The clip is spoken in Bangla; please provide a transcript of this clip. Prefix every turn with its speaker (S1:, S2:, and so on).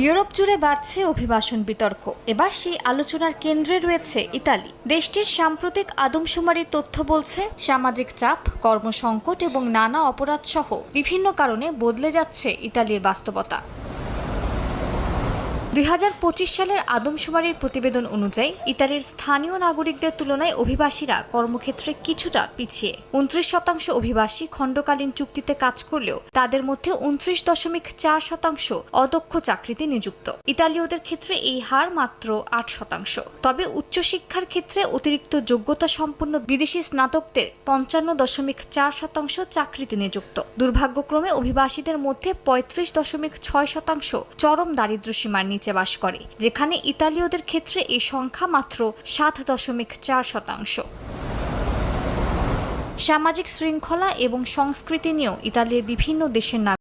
S1: ইউরোপ জুড়ে বাড়ছে অভিবাসন বিতর্ক। এবার সেই আলোচনার কেন্দ্রে রয়েছে ইতালি। দেশটির সাম্প্রতিক আদমশুমারির তথ্য বলছে, সামাজিক চাপ, কর্মসংকট এবং নানা অপরাধ সহ বিভিন্ন কারণে বদলে যাচ্ছে ইতালির বাস্তবতা। 2025 সালের আদমশুমারির প্রতিবেদন অনুযায়ী ইতালির স্থানীয় নাগরিকদের তুলনায় অভিবাসীরা কর্মক্ষেত্রে কিছুটা পিছিয়ে। 29% অভিবাসী খণ্ডকালীন চুক্তিতে কাজ করলেও তাদের মধ্যে 29.4% অদক্ষ চাকরিতে নিযুক্ত। ইতালীয়দের ক্ষেত্রে এই হার মাত্র 8%। তবে উচ্চশিক্ষার ক্ষেত্রে অতিরিক্ত যোগ্যতা সম্পন্ন বিদেশি স্নাতকদের 55.4% চাকরিতে নিযুক্ত। দুর্ভাগ্যক্রমে অভিবাসীদের মধ্যে 35.6% চরম দারিদ্র্যসীমার নিচে বাস করে, যেখানে ইতালীয়দের ক্ষেত্রে এই সংখ্যা মাত্র 7.4%। সামাজিক শৃঙ্খলা এবং সংস্কৃতি নিয়েও ইতালির বিভিন্ন দেশের